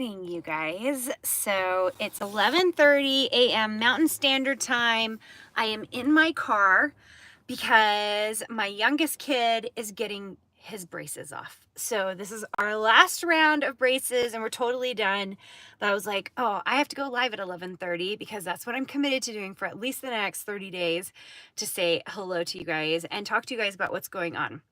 Morning, you guys. So it's 11:30 a.m. Mountain Standard Time. I am in my car because my youngest kid is getting his braces off. So this is our last round of braces and we're totally done. But I was like, "Oh, I have to go live at 11:30 because that's what I'm committed to doing for at least the next 30 days to say hello to you guys and talk to you guys about what's going on."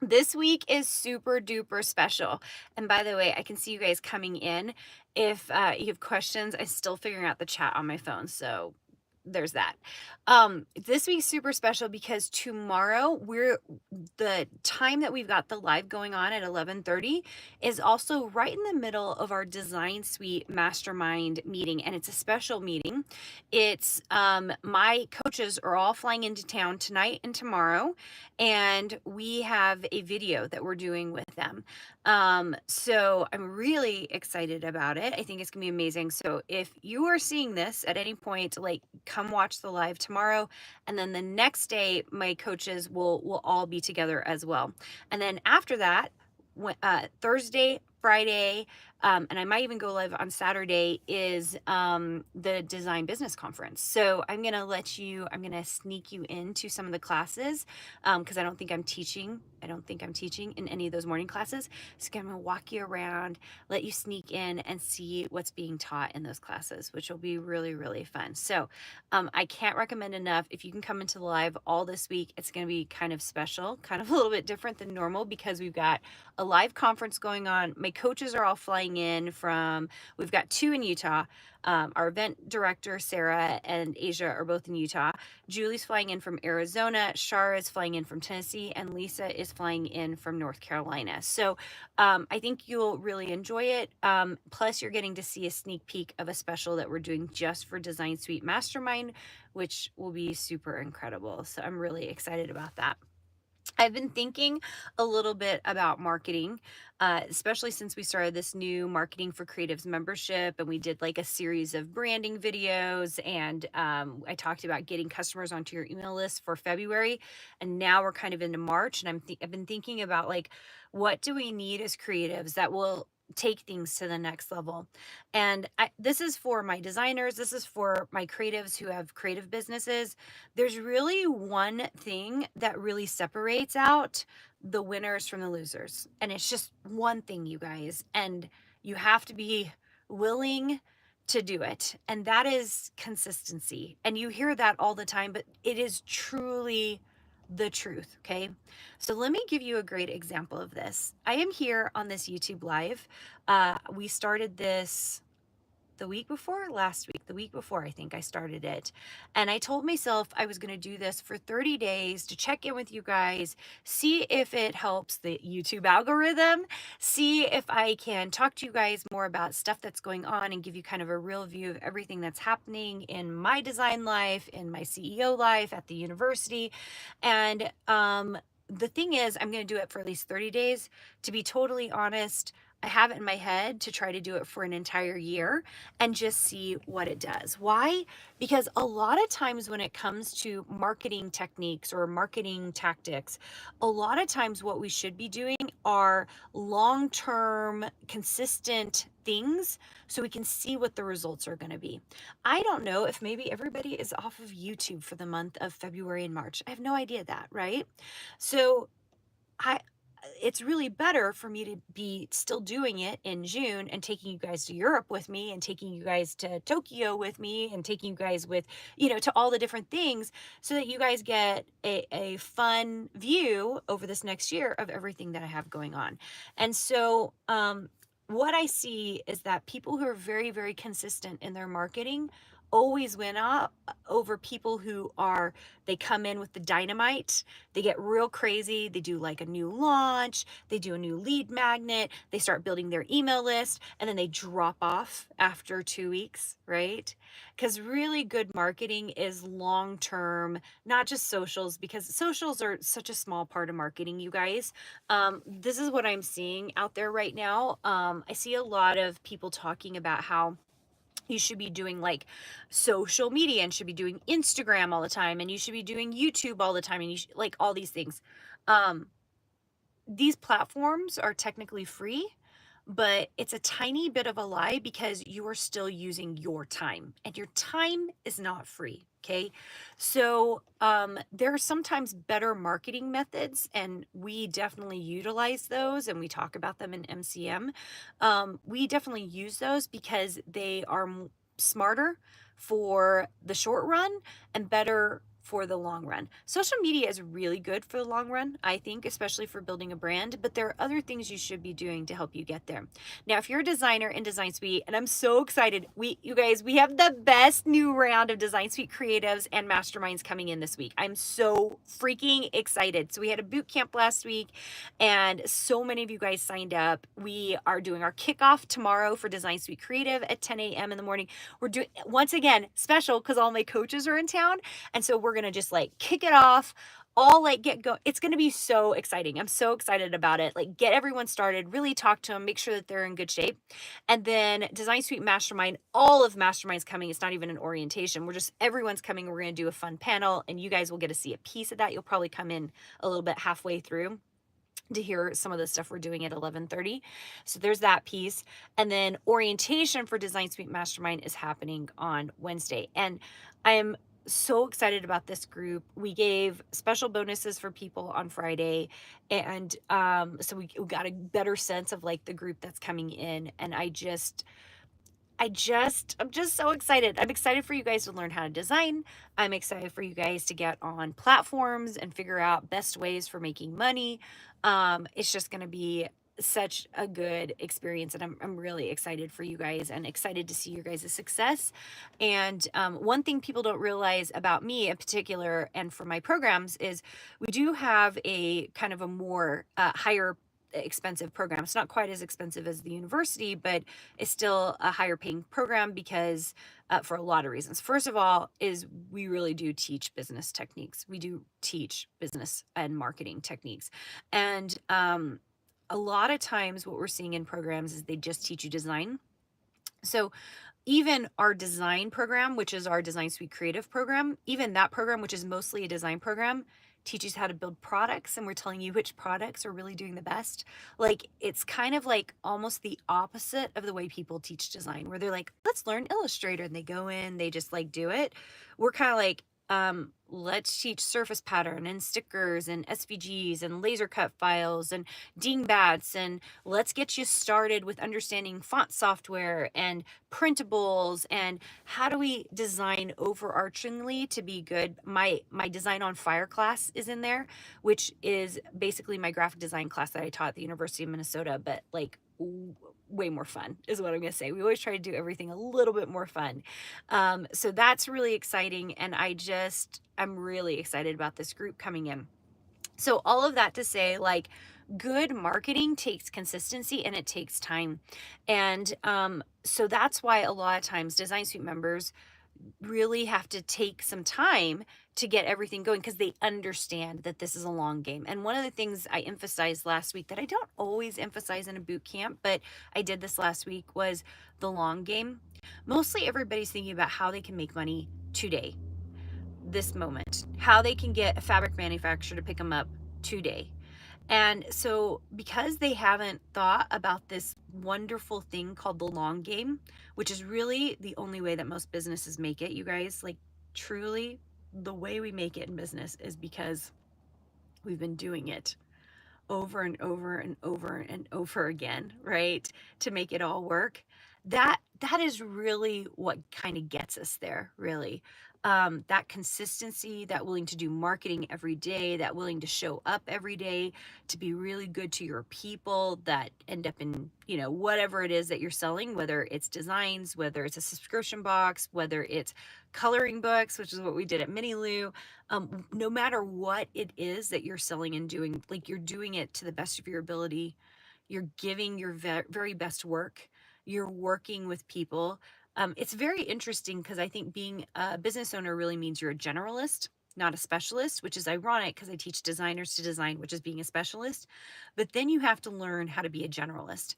This week is super duper special. And by the way, I can see you guys coming in. If you have questions, I'm still figuring out the chat on my phone. So there's that. This week's super special because tomorrow the time that we've got the live going on at 11:30 is also right in the middle of our Design Suite Mastermind meeting, and it's a special meeting. It's my coaches are all flying into town tonight and tomorrow, and we have a video that we're doing with them. So I'm really excited about it. I think it's gonna be amazing. So if you are seeing this at any point, like come watch the live tomorrow, and then the next day my coaches will all be together as well. And then after that, Thursday, Friday, and I might even go live on Saturday, is the Design Business Conference. So I'm gonna sneak you into some of the classes because I don't think I'm teaching. I don't think I'm teaching in any of those morning classes. So I'm gonna walk you around, let you sneak in and see what's being taught in those classes, which will be really, really fun. So I can't recommend enough. If you can come into the live all this week, it's going to be kind of special, kind of a little bit different than normal because we've got a live conference going on. My coaches are all flying in we've got two in Utah. Our event director, Sarah, and Asia are both in Utah. Julie's flying in from Arizona. Shara is flying in from Tennessee. And Lisa is flying in from North Carolina. So I think you'll really enjoy it. Plus, you're getting to see a sneak peek of a special that we're doing just for Design Suite Mastermind, which will be super incredible. So I'm really excited about that. I've been thinking a little bit about marketing, especially since we started this new Marketing for Creatives membership and we did like a series of branding videos. And I talked about getting customers onto your email list for February. And now we're kind of into March. And I've been thinking about like, what do we need as creatives that will take things to the next level? And this is for my designers, this is for my creatives who have creative businesses. There's really one thing that really separates out the winners from the losers. And it's just one thing, you guys. And you have to be willing to do it. And that is consistency. And you hear that all the time, but it is truly the truth. Okay. So let me give you a great example of this. I am here on this YouTube live. We started this the week before, last week, the week before, I think I started it. And I told myself I was going to do this for 30 days to check in with you guys, see if it helps the YouTube algorithm, see if I can talk to you guys more about stuff that's going on and give you kind of a real view of everything that's happening in my design life, in my CEO life, at the university. And the thing is, I'm going to do it for at least 30 days. To be totally honest, I have it in my head to try to do it for an entire year and just see what it does. Why? Because a lot of times when it comes to marketing techniques or marketing tactics, a lot of times what we should be doing are long term, consistent things so we can see what the results are going to be. I don't know if maybe everybody is off of YouTube for the month of February and March. I have no idea that, right? So I it's really better for me to be still doing it in June and taking you guys to Europe with me and taking you guys to Tokyo with me and taking you guys with, to all the different things so that you guys get a fun view over this next year of everything that I have going on. And so, what I see is that people who are very, very consistent in their marketing always win up over people who they come in with the dynamite, they get real crazy, they do like a new launch, they do a new lead magnet, they start building their email list, and then they drop off after 2 weeks, right? Because really good marketing is long term, not just socials, because socials are such a small part of marketing, you guys. This is what I'm seeing out there right now. I see a lot of people talking about how you should be doing like social media and should be doing Instagram all the time, and you should be doing YouTube all the time, and like all these things. These platforms are technically free, but it's a tiny bit of a lie because you are still using your time and your time is not free. Okay. So there are sometimes better marketing methods, and we definitely utilize those and we talk about them in MCM. We definitely use those because they are smarter for the short run and better for the long run. Social media is really good for the long run, I think, especially for building a brand, but there are other things you should be doing to help you get there. Now, if you're a designer in Design Suite, and I'm so excited, you guys, we have the best new round of Design Suite creatives and masterminds coming in this week. I'm so freaking excited. So we had a boot camp last week and so many of you guys signed up. We are doing our kickoff tomorrow for Design Suite Creative at 10 a.m. in the morning. We're doing, once again, special because all my coaches are in town. And so we're going to just like kick it off, all like get go. It's going to be so exciting. I'm so excited about it. Like get everyone started, really talk to them, make sure that they're in good shape. And then Design Suite Mastermind, all of Mastermind's coming. It's not even an orientation. Everyone's coming. We're going to do a fun panel and you guys will get to see a piece of that. You'll probably come in a little bit halfway through to hear some of the stuff we're doing at 11:30. So there's that piece. And then orientation for Design Suite Mastermind is happening on Wednesday. And I am so excited about this group. We gave special bonuses for people on Friday. And so we got a better sense of like the group that's coming in. And I'm just so excited. I'm excited for you guys to learn how to design. I'm excited for you guys to get on platforms and figure out best ways for making money. It's just going to be such a good experience, and I'm really excited for you guys and excited to see your guys' success. And one thing people don't realize about me in particular and for my programs is we do have a kind of a more higher expensive program. It's not quite as expensive as the university, but it's still a higher paying program because for a lot of reasons. First of all, is we really do teach business techniques. We do teach business and marketing techniques. And a lot of times what we're seeing in programs is they just teach you design. So even our design program, which is our Design Suite Creative program, even that program, which is mostly a design program, teaches how to build products, and we're telling you which products are really doing the best. Like it's kind of like almost the opposite of the way people teach design, where they're like, let's learn Illustrator, and they go in, they just like do it. We're kind of like, let's teach surface pattern and stickers and SVGs and laser cut files and dingbats, and let's get you started with understanding font software and printables and how do we design overarchingly to be good. My Design on Fire class is in there, which is basically my graphic design class that I taught at the University of Minnesota, but like way more fun is what I'm gonna say. We always try to do everything a little bit more fun. So that's really exciting, and I'm really excited about this group coming in. So all of that to say, like, good marketing takes consistency and it takes time. And so that's why a lot of times Design Suite members really have to take some time to get everything going because they understand that this is a long game. And one of the things I emphasized last week that I don't always emphasize in a boot camp, but I did this last week, was the long game. Mostly everybody's thinking about how they can make money today, this moment, how they can get a fabric manufacturer to pick them up today. And so, because they haven't thought about this wonderful thing called the long game, which is really the only way that most businesses make it, you guys, like truly, the way we make it in business is because we've been doing it over and over and over and over again, right? To make it all work. That is really what kind of gets us there, really. That consistency, that willing to do marketing every day, that willing to show up every day, to be really good to your people that end up in, whatever it is that you're selling, whether it's designs, whether it's a subscription box, whether it's coloring books, which is what we did at Mini Lou. No matter what it is that you're selling and doing, like you're doing it to the best of your ability. You're giving your very best work. You're working with people. It's very interesting because I think being a business owner really means you're a generalist, not a specialist, which is ironic because I teach designers to design, which is being a specialist. But then you have to learn how to be a generalist.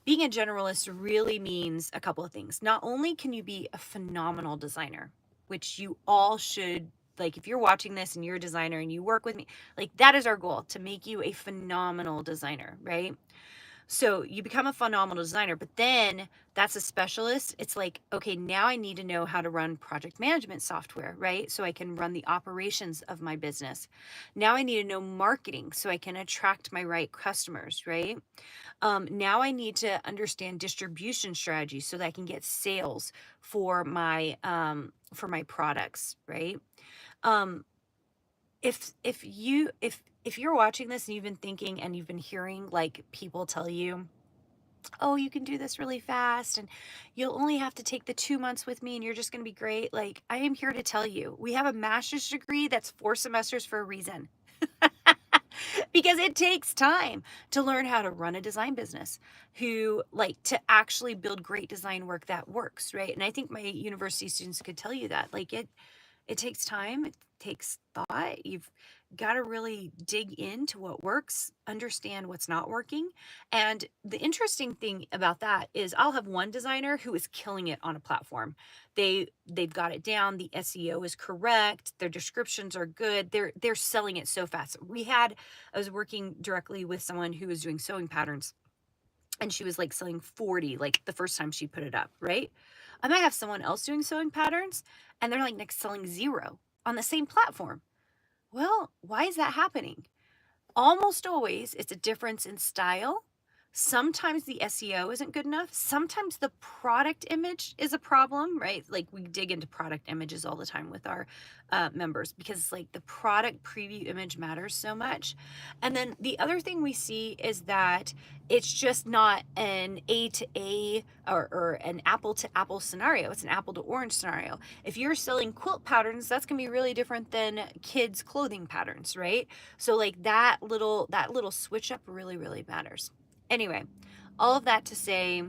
Being a generalist really means a couple of things. Not only can you be a phenomenal designer, which you all should, like if you're watching this and you're a designer and you work with me, like that is our goal, to make you a phenomenal designer, right? So you become a phenomenal designer, but then that's a specialist. It's like, okay, now I need to know how to run project management software, right? So I can run the operations of my business. Now I need to know marketing so I can attract my right customers, right? Now I need to understand distribution strategy so that I can get sales for my products, right? Um, if you're watching this and you've been thinking and you've been hearing like people tell you, oh, you can do this really fast and you'll only have to take the 2 months with me and you're just going to be great. Like, I am here to tell you, we have a master's degree that's 4 semesters for a reason. Because it takes time to learn how to run a design business, who like to actually build great design work that works, right? And I think my university students could tell you that. Like it takes time, it takes thought. You've got to really dig into what works, understand what's not working. And the interesting thing about that is I'll have one designer who is killing it on a platform. They've got it down, the SEO is correct, their descriptions are good. They're selling it so fast. I was working directly with someone who was doing sewing patterns, and she was like selling 40 like the first time she put it up, right? I might have someone else doing sewing patterns and they're like next selling 0 on the same platform. Well, why is that happening? Almost always it's a difference in style. Sometimes the SEO isn't good enough. Sometimes the product image is a problem, right? Like we dig into product images all the time with our members because like the product preview image matters so much. And then the other thing we see is that it's just not an A to A or an apple to apple scenario. It's an apple to orange scenario. If you're selling quilt patterns, that's going to be really different than kids clothing patterns, right? So like that little switch up really matters. Anyway, all of that to say,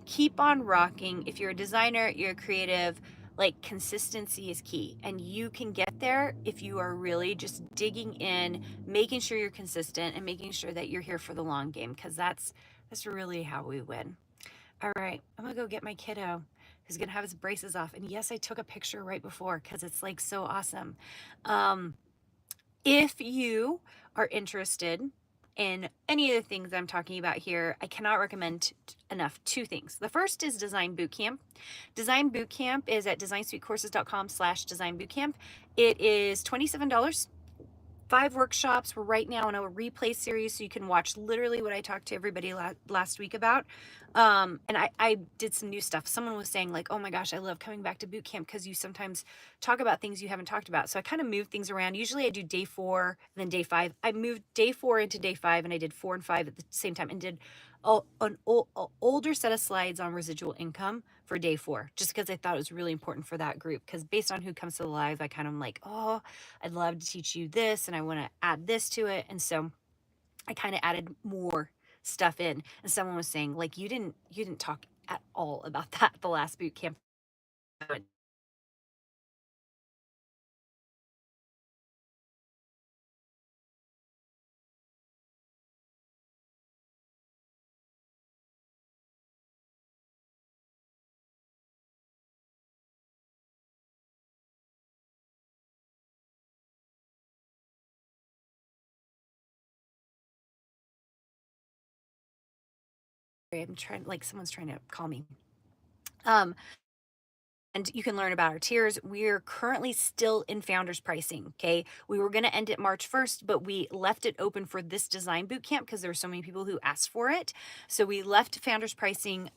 keep on rocking. If you're a designer, you're a creative, like consistency is key. And you can get there if you are really just digging in, making sure you're consistent and making sure that you're here for the long game, because that's really how we win. All right, I'm gonna go get my kiddo who's gonna have his braces off. And yes, I took a picture right before because it's like so awesome. Um, if you are interested in any of the things I'm talking about here, I cannot recommend enough 2 things. The first is Design Bootcamp. Design Bootcamp is at designsuitecourses.com/design bootcamp. It is $27. 5 workshops. We're right now in a replay series, so you can watch literally what I talked to everybody last week about. And I did some new stuff. Someone was saying like, oh my gosh, I love coming back to boot camp because you sometimes talk about things you haven't talked about. So I kind of moved things around. Usually I do day 4, then day 5. I moved day 4 into day 5, and I did 4 and 5 at the same time and did an older set of slides on residual income for day 4, just because I thought it was really important for that group. Because based on who comes to the live, I kind of like, oh, I'd love to teach you this and I want to add this to it. And so I kind of added more stuff in. And someone was saying, like, you didn't talk at all about that the last boot camp. I'm trying, like, someone's trying to call me. Um, and you can learn about our tiers. We're currently still in founders pricing. Okay. We were going to end it March 1st, but we left it open for this design boot camp because there were so many people who asked for it. So we left founders pricing.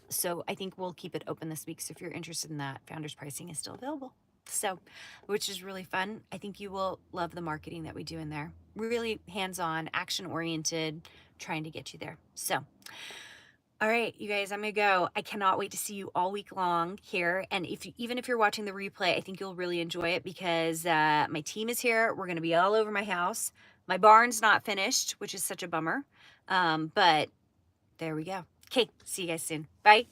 So I think we'll keep it open this week. So if you're interested in that, founders pricing is still available. So, which is really fun. I think you will love the marketing that we do in there. Really hands-on, action-oriented, trying to get you there. So, all right, you guys, I'm gonna go. I cannot wait to see you all week long here. And even if you're watching the replay, I think you'll really enjoy it because my team is here. We're gonna be all over my house. My barn's not finished, which is such a bummer. But there we go. Okay, see you guys soon. Bye.